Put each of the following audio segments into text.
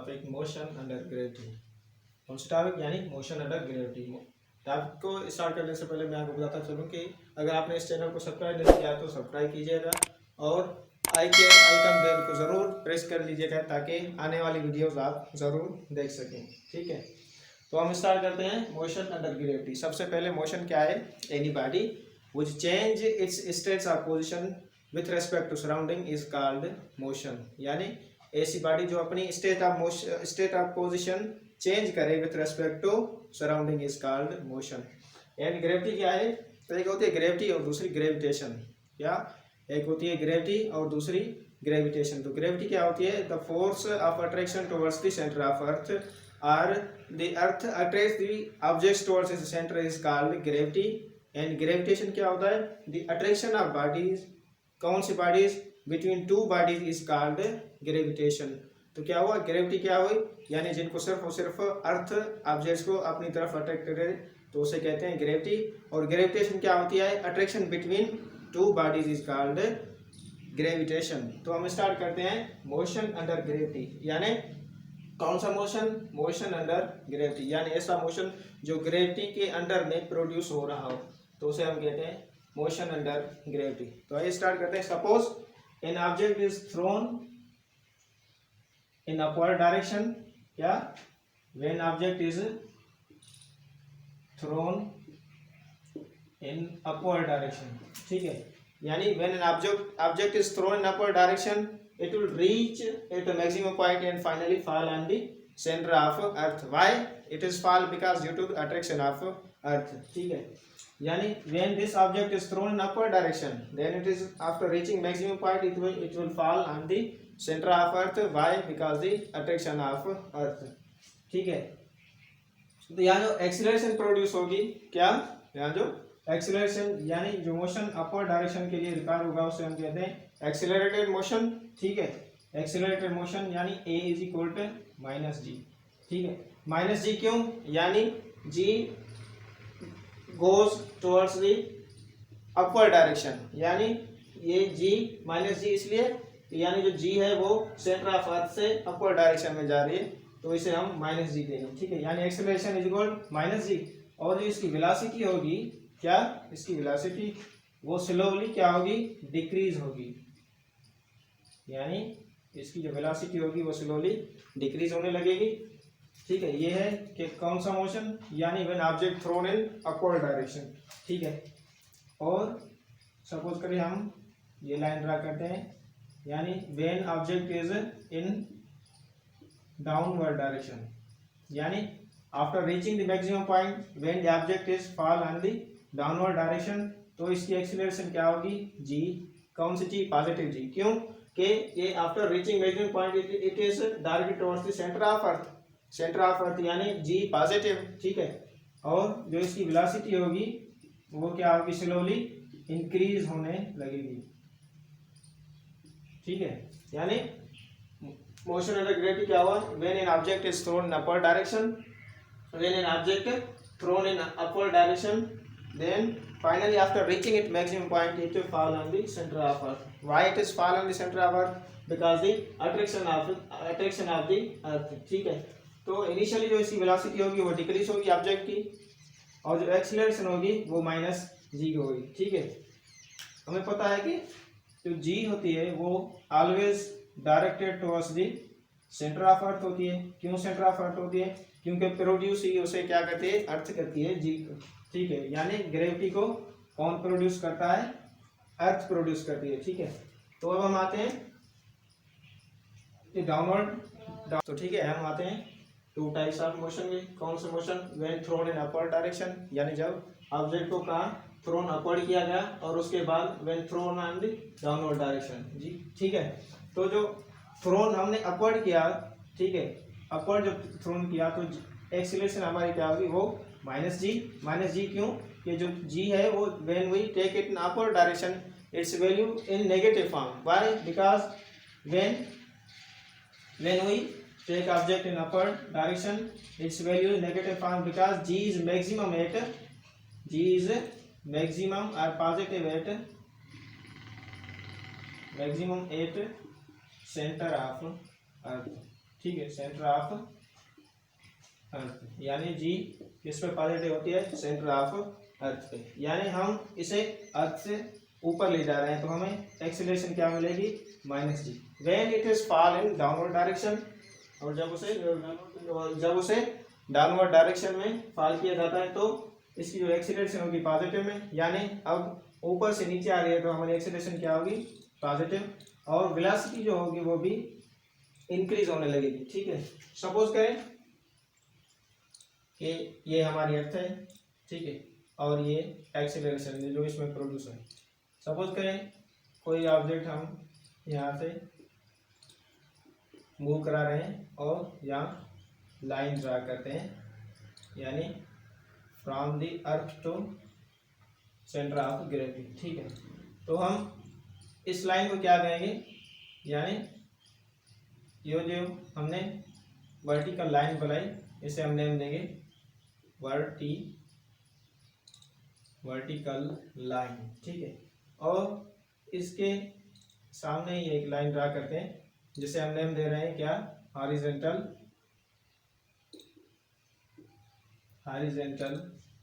Topic motion under gravity. कौन सा topic? यानी मोशन अंडर ग्रेविटी। टॉपिक को स्टार्ट करने से पहले मैं आपको बताता चलूँ कि अगर आपने इस चैनल को सब्सक्राइब नहीं किया तो सब्सक्राइब कीजिएगा और आइकन बेल को ज़रूर प्रेस कर लीजिएगा ताकि आने वाली वीडियोस आप ज़रूर देख सकें। ठीक है, तो हम स्टार्ट करते हैं मोशन अंडर ग्रेविटी। सबसे पहले मोशन क्या है? Any body which change its states of position with respect to surrounding is called motion. यानी ऐसी बॉडी जो अपनी स्टेट ऑफ पोजीशन चेंज करे with respect to surrounding is called motion. यानी ग्रेविटी क्या है? तो एक होती है ग्रेविटी और दूसरी ग्रेविटेशन। क्या? एक होती है ग्रेविटी और दूसरी ग्रेविटेशन। तो ग्रेविटी क्या होती है? The force of attraction towards the centre of earth और the earth attracts the objects towards its centre is called gravity. And gravitation क्या होता है? द अट्रैक्शन ऑफ बॉडीज, कौन सी bodies? Between two bodies is called gravitation. तो क्या हुआ? Gravity क्या हुई? यानी जिनको सिर्फ और सिर्फ अर्थ ऑब्जेक्ट्स को अपनी तरफ अट्रैक्ट करे तो उसे कहते हैं ग्रेविटी। और ग्रेविटेशन क्या होती है? Attraction between two bodies is called gravitation. तो हम स्टार्ट करते हैं मोशन अंडर ग्रेविटी। यानी कौन सा मोशन? Motion under gravity. यानी ऐसा मोशन जो ग्रेविटी के अंडर में प्रोड्यूस हो रहा हो तो उसे हम कहते हैं मोशन अंडर ग्रेविटी। तो आइए स्टार्ट करते हैं। Suppose an object is thrown in upward direction. क्या? When object is thrown in upward direction. ठीक है, यानी when an object is thrown in upward direction it will reach at a maximum point and finally fall on the center of earth. Why it is fall? Because due to the attraction of earth. ठीक है, यानी when this object is thrown in upward direction then it is after reaching maximum point it will fall on the center of earth. Why? Because the attraction of earth. ठीक है, तो यहाँ जो acceleration produce होगी, क्या? यहाँ जो acceleration यानी जो मोशन अपवर्ड डायरेक्शन के लिए रिक्वायर होगा उसे हम कहते हैं एक्सीलरेटेड मोशन। ठीक है, एक्सीलरेटेड मोशन यानी a is equal to minus जी। ठीक है, माइनस जी क्यों? यानी g goes towards the upward direction. यानी ये g माइनस जी इसलिए यानी जो g है वो सेंटर ऑफ अर्थ से अपवर्ड डायरेक्शन में जा रही है तो इसे हम माइनस जी देंगे। ठीक है, यानी एक्सीलरेशन इज इक्वल माइनस जी। और जो इसकी वेलोसिटी होगी, क्या? इसकी वेलोसिटी वो स्लोली क्या होगी? डिक्रीज होगी। यानी इसकी जो वेलोसिटी होगी वो स्लोली डिक्रीज होने लगेगी। ठीक है, ये है कि कौन सा मोशन? यानी when object thrown in upward direction. ठीक है, और सपोज करें हम ये लाइन ड्रा करते हैं, यानी when object is in downward direction. यानी after reaching the maximum point when the object is fall on the downward direction तो इसकी एक्सीलरेशन क्या होगी? जी। कौन सी जी? पॉजिटिव जी। क्यों? कि ये after reaching maximum point it is directed towards the centre of earth. Centre of earth यानी जी positive. ठीक है, और जो इसकी वेलोसिटी होगी वो क्या होगी? स्लोली इंक्रीज होने लगेगी। ठीक है, यानी मोशन अंडर ग्रेविटी क्या हुआ? When an object is thrown in upward direction, when an object thrown in upward direction then finally after reaching its maximum point it will fall on the center of earth. Why it is fall on the center of earth? Because the attraction of the earth. ठीक है, तो initially जो इसकी velocity होगी वो decrease होगी object की और जो एक्सीलरेशन होगी वो माइनस जी की होगी। ठीक है, हमें पता है कि जो जी होती है वो always directed towards the centre of अर्थ होती है। क्यों सेंटर ऑफ अर्थ होती है? क्योंकि प्रोड्यूस ही उसे क्या करती है? अर्थ करती है जी। ठीक है, यानी ग्रेविटी को कौन प्रोड्यूस करता है? अर्थ प्रोड्यूस करती है। ठीक है, तो अब हम आते हैं डाउनवर्ड। तो ठीक है, हम आते हैं टू टाइप्स ऑफ मोशन में। कौन सा motion? When thrown in upward direction, यानी जब ऑब्जेक्ट को कहाँ थ्रोन अपवर्ड किया गया और उसके बाद when thrown on the downward direction. जी ठीक है, तो जो थ्रोन हमने अपवर्ड किया, ठीक है, अपवर्ड जब थ्रोन किया तो एक्सीलरेशन हमारी क्या होगी? वो माइनस जी। माइनस जी क्यों? कि जो जी है वो when we take it in upward direction its value in negative form. Why? Because when we take object in upward direction its value in negative form because G is maximum और positive at centre of earth. ठीक है, centre of earth, यानी जी किस पे positive होती है, centre of अर्थ पे, यानी हम इसे अर्थ से ऊपर ले जा रहे हैं तो हमें एक्सीलरेशन क्या मिलेगी, minus g. When it is fall in downward direction, और जब उसे डाउनवर्ड डायरेक्शन में फॉल किया जाता है तो इसकी जो एक्सीलरेशन होगी पॉजिटिव में, यानी अब ऊपर से नीचे आ रही है तो हमारी एक्सीलरेशन क्या होगी, पॉजिटिव, और वेलोसिटी जो होगी वो भी इंक्रीज होने लगेगी। ठीक है, सपोज करें कि ये हमारी अर्थ है, ठीक है, और ये एक्सीलरेशन जो इसमें प्रोड्यूस है। सपोज करें कोई ऑब्जेक्ट हम यहाँ से मूव करा रहे हैं और यहाँ लाइन ड्रा करते हैं, यानी from the earth to centre of gravity. ठीक है, तो हम इस लाइन को क्या कहेंगे, यानी ये जो हमने वर्टिकल लाइन बनाई इसे हम नेम देंगे वर्टिकल लाइन। ठीक है, और इसके सामने ही एक लाइन ड्रा करते हैं जिसे हम नेम दे रहे हैं क्या, हॉरिजॉन्टल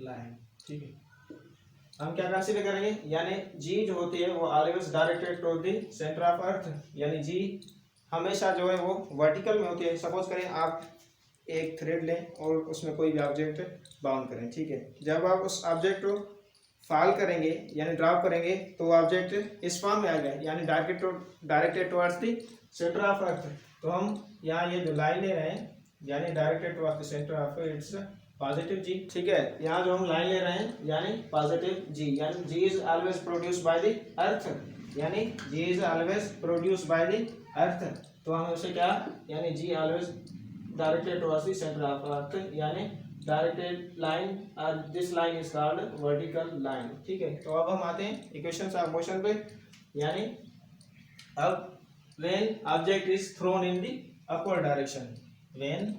लाइन। ठीक है, हम क्या कंसीडर करेंगे, यानी जी जो होती है वो always directed to the centre of earth, यानी जी हमेशा जो है वो वर्टिकल में होती है। सपोज करें आप एक थ्रेड लें और उसमें कोई भी ऑब्जेक्ट बाउंड करें। ठीक है, जब आप उस ऑब्जेक्ट को फॉल करेंगे यानी ड्रॉप करेंगे तो ऑब्जेक्ट इस फॉर्म में आ गया, यानी directed towards the centre of earth. तो हम यहाँ ये जो लाइन ले रहे हैं यानी directed towards the centre of its positive G. ठीक है, यहाँ जो हम लाइन ले रहे हैं यानी पॉजिटिव जी, यानी G is always produce by the earth, यानी G is always produce by the earth. तो हम उसे क्या, यानी G always directed towards the centre of earth, यानी डायरेक्टेड लाइन, और this line is called vertical line. ठीक है, तो अब हम आते हैं इक्वेशंस ऑफ मोशन पे, यानी अब when object is thrown in the upward direction, when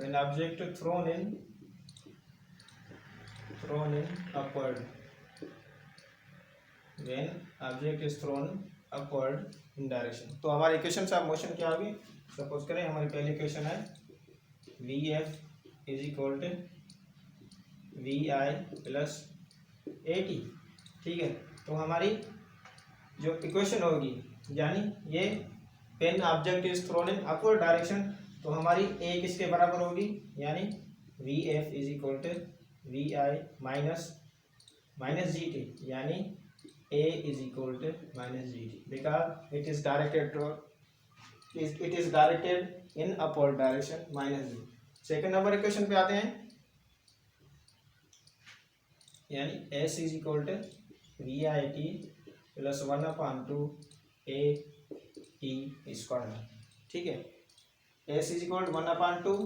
object thrown in upward, when object is thrown upward in direction। तो हमारी इक्वेशन ऑफ मोशन क्या होगी, सपोज करें हमारी पहली इक्वेशन है Vf is equal to Vi plus AT। ठीक है, तो हमारी जो इक्वेशन होगी, यानी ये pen object is thrown in upward direction, तो हमारी ए किसके बराबर होगी, यानी Vf is equal to Vi minus Gt, यानी A is equal to minus Gt, because it is directed in upward direction minus G। Second number equation पे आते हैं, यानी S is equal to VIT plus 1/2 AT square. ठीक है, S is equal to 1/2,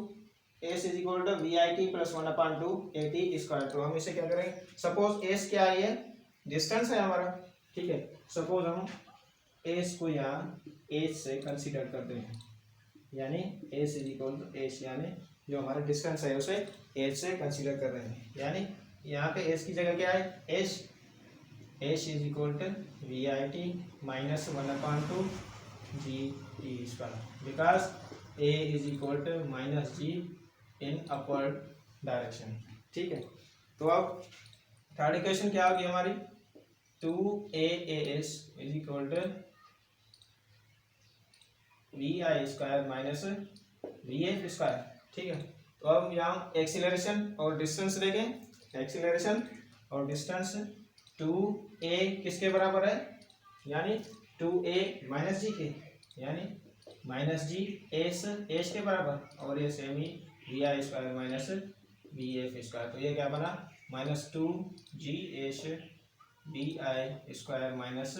S is equal to VIT plus 1/2 AT square. तो हम इसे क्या करेंगे, सपोज S क्या है, ये डिस्टेंस है हमारा। ठीक है, सपोज हम S को यहाँ H से कंसीडर करते हैं, यानी S is equal to H, यानी जो हमारा डिस्टेंस है उसे H से कंसीडर कर रहे हैं, यानी यहाँ पे S की जगह क्या है, H is equal to VIT minus 1/2 Gt square, because A is equal to minus G in upward direction. ठीक है, तो अब थर्ड इक्वेशन क्या होगी हमारी, 2AAS is equal to VI square minus VF square. ठीक है, तो अब यहाँ एक्सीलरेशन और डिस्टेंस देखें, एक्सीलरेशन और डिस्टेंस 2A किसके बराबर है, यानी 2A माइनस जी के, यानी माइनस जी एच के बराबर, और ये सेम ही VI square minus VF square. तो ये क्या बना, -2GH VI square minus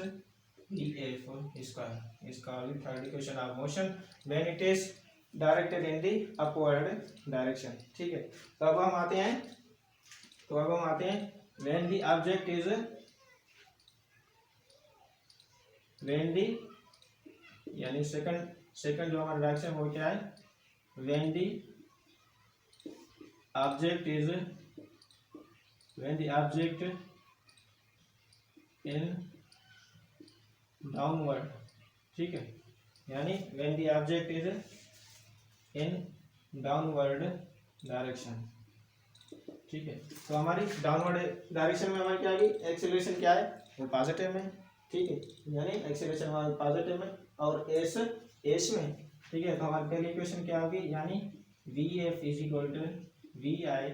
VF square. इसका third equation of motion when it is directed in the upward direction. ठीक है, तो अब हम आते हैं व्हेन दी ऑब्जेक्ट इज यानी सेकंड जो हमारा डायरेक्शन वो क्या है, when the object in downward, ठीक है, यानी when the object is in downward direction, ठीक है। तो हमारी डाउनवर्ड डायरेक्शन में हमारी क्या आएगी, एक्सेलरेशन क्या है वो पॉजिटिव में, ठीक है, यानी एक्सेलरेशन हमारी पॉजिटिव में और एस एस में, ठीक है। तो हमारी पहली इक्वेशन क्या होगी, यानी V F is equal to we I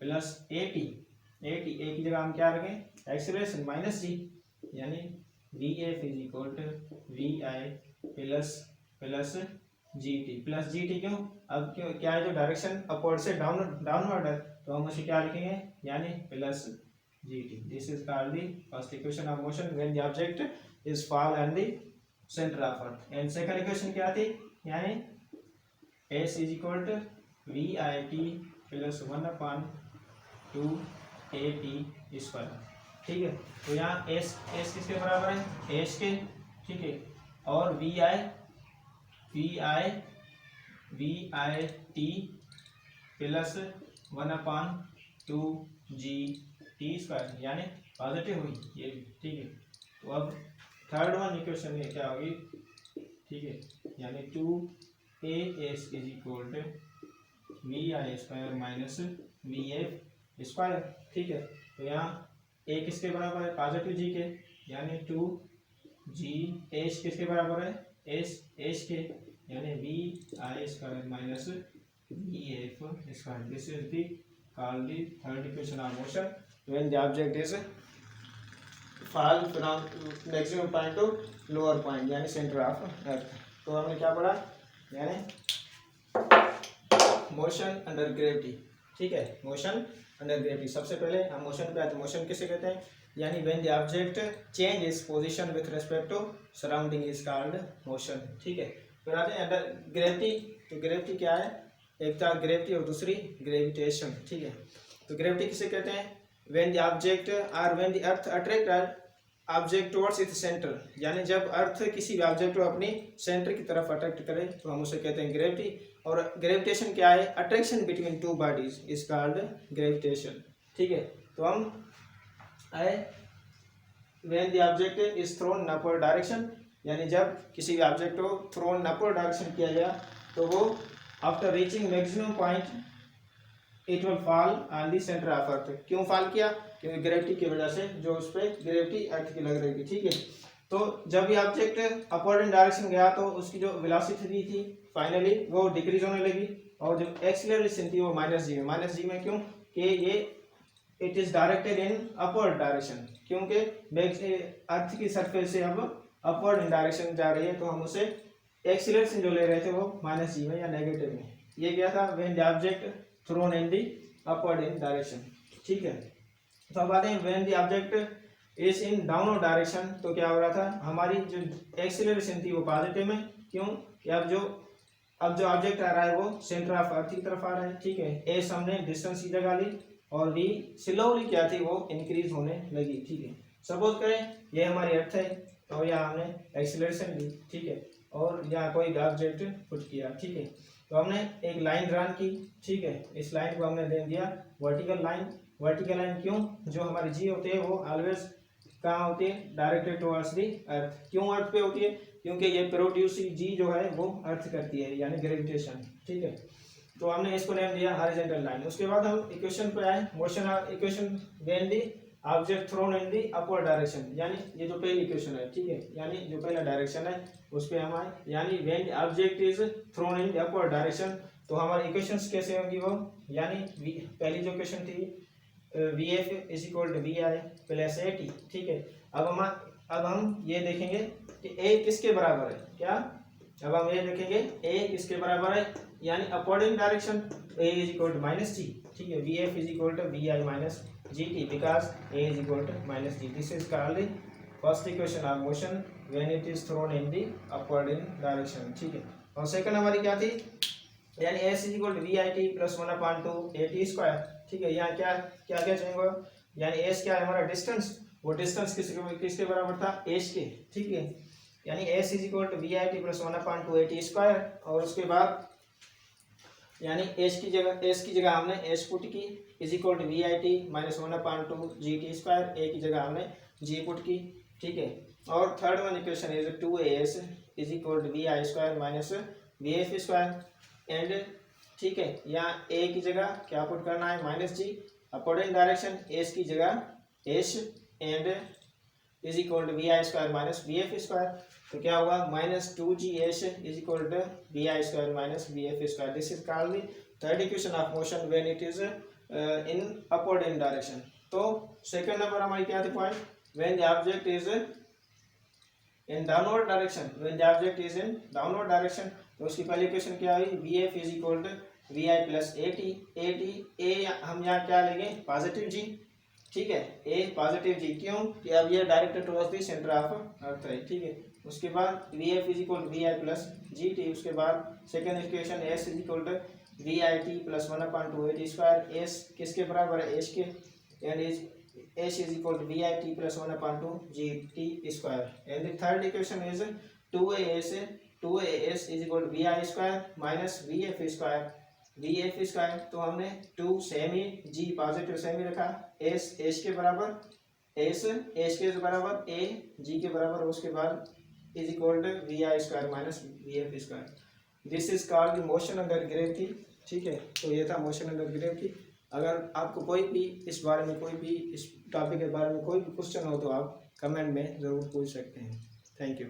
plus A T, A की जगह हम क्या रखें एक्सेलरेशन माइनस जी, यानी V F is equal to we I plus ji T क्यों, अब क्यों क्या है, जो डायरेक्शन अपवर्ड से डाउनवर्ड है तो हम उसे क्या लिखेंगे, यानी plus ji t. This is called the first equation of motion when the object is fall and the centre of earth. And second equation क्या थी, यानी s is equal to we i t plus 1/2 a t square, ठीक है। तो यहाँ S किसके बराबर है, एस के, ठीक है, और v i t plus 1/2 g t square, यानी पॉजिटिव हुई ये भी, ठीक है। तो अब थर्ड वन इक्वेशन में क्या होगी, ठीक है, यानी 2as is equal to we i square minus v f square, ठीक है। तो यहाँ a किसके बराबर है, पॉजिटिव जी के, यानी 2g, एच किसके बराबर है, एच के, यानी v i square minus v f square. This is the called the third equation of motion when the object is fall from maximum point to lower point, यानी centre of earth. तो हमने क्या पढ़ा, यानी motion under gravity, ठीक है, motion under gravity. सबसे पहले हम मोशन पे आते हैं, मोशन किसे कहते हैं, यानी when the object change is position with respect to surrounding is called motion, ठीक है। फिर आते हैं अंडर ग्रेविटी। तो ग्रेविटी क्या है, एक था ग्रेविटी और दूसरी ग्रेविटेशन, ठीक है। तो ग्रेविटी किसे कहते हैं, व्हेन द ऑब्जेक्ट और when the earth attract object towards its centre, यानी जब अर्थ किसी भी ऑब्जेक्ट को अपनी सेंटर की तरफ अट्रैक्ट करे तो हम उसे कहते हैं ग्रेविटी। और ग्रेविटेशन क्या है, attraction between two bodies is called gravitation, ठीक है। तो हम आए when the object is thrown in upward direction, यानी जब किसी भी ऑब्जेक्ट को थ्रोन इन अपवर्ड डायरेक्शन किया गया तो वो after reaching maximum point it will fall on the centre of अर्थ। क्यों फॉल किया, क्योंकि ग्रेविटी की वजह से जो उस पर ग्रेविटी अर्थ की लग रही थी, ठीक है। तो जब ये ऑब्जेक्ट अपवर्ड इन डायरेक्शन गया तो उसकी जो वेलोसिटी थी फाइनली वो डिक्रीज होने लगी, और जो एक्सीलरेशन थी वो माइनस जी में क्यों, कि ये it is directed in upward direction, क्योंकि अर्थ की सरफेस से अब अपवर्ड इन डायरेक्शन जा रही है तो हम उसे एक्सीलरेशन जो ले रहे थे वो माइनस जी में या नेगेटिव में। ये क्या था, when the object thrown in the upward in direction, ठीक है। तो अब आते हैं when the object is in downward direction, तो क्या हो रहा था, हमारी जो एक्सीलरेशन थी वो पॉजिटिव में, क्यों कि अब जो ऑब्जेक्ट आ रहा है वो सेंटर ऑफ अर्थ की तरफ आ रहा है, ठीक है। एस हमने डिस्टेंस की जगह ली और वी स्लोली क्या थी वो इंक्रीज होने लगी, ठीक है। सपोज करें ये हमारी अर्थ है और यहाँ हमने एक्सीलरेशन ली, ठीक है, और यहाँ कोई ऑब्जेक्ट पुट किया, ठीक है। तो हमने एक लाइन ड्रान की, ठीक है, इस लाइन को हमने दे दिया वर्टिकल लाइन क्यों, जो हमारी जी होती है वो ऑलवेज कहाँ होती है, डायरेक्टेड टुवर्ड्स दी अर्थ। क्यों अर्थ पे होती है, क्योंकि ये प्रोड्यूसिंग जी जो है वो अर्थ करती है, यानी ग्रेविटेशन, ठीक है। तो हमने इसको नेम दिया हॉरिजॉन्टल लाइन। उसके बाद हम इक्वेशन पे आए, motion equation when the object thrown in the upward direction, यानी ये जो पहली इक्वेशन है, ठीक है, यानी जो पहला डायरेक्शन है उस पे हम आए, यानी when object is thrown in the upward direction. तो हमारी इक्वेशंस कैसे होंगी वो, यानी पहली जो इक्वेशन थी v F is equal to we I plus A t, ठीक है। अब हम ये देखेंगे कि ए किसके बराबर है, क्या, अब हम ये देखेंगे ए किसके बराबर है, यानी upward in direction a is equal to minus जी, ठीक है। V F is equal to we i minus g t because a is equal to minus g. This is called first equation of motion when it is thrown in the upward in direction, ठीक है। और second हमारी क्या थी, यानी s is equal to we i t plus 1/2 a t square, ठीक है। यहाँ क्या क्या क्या चाहिए, यानी एस क्या है हमारा डिस्टेंस, वो डिस्टेंस किसके बराबर था, एच के, ठीक है। यानी s is equal to we i t plus 1/2 a t square, और उसके बाद यानी एच की जगह हमने एच पुट की is equal to we i t minus 1/2 g t square, a की जगह हमने जी पुट की, ठीक है। और third one equation is 2as is equal to vi square minus vf square and ठीक है, यहाँ a की जगह क्या पुट करना है minus g upward in direction, s की जगह s and is equal to vi square minus vf square, तो क्या हुआ minus 2gs is equal to vi square minus vf square. This is called the third equation of motion when it is in upward in direction. तो second number हमारी क्या थी point, when the object is in downward direction, when the object is in downward direction, तो उसकी पहली equation क्या हुई vf is equal to vi plus at, a हम यहाँ क्या लेंगे पॉजिटिव जी, ठीक है, ए पॉजिटिव जी, क्यों कि अब ये direct towards the centre of earth है, ठीक है। उसके बाद v F is equal v I plus ji t, उसके बाद second equation s is equal to we i t plus 1/2 square, s किसके बराबर है एस के, and is s is equal to we i t plus 1/2 g t square, and the third equation is 2as is equal to we i square minus v f square, we f square, तो हमने 2 same ही, जी positive same ही रखा, S के बराबर S के बराबर ए जी के बराबर, उसके बाद is equal to we i square minus v f square. This is called motion under gravity, ठीक है। तो ये था मोशन अंडर ग्रेविटी। अगर आपको कोई भी इस बारे में, कोई भी इस टॉपिक के बारे में कोई भी क्वेश्चन हो तो आप कमेंट में ज़रूर पूछ सकते हैं। Thank you.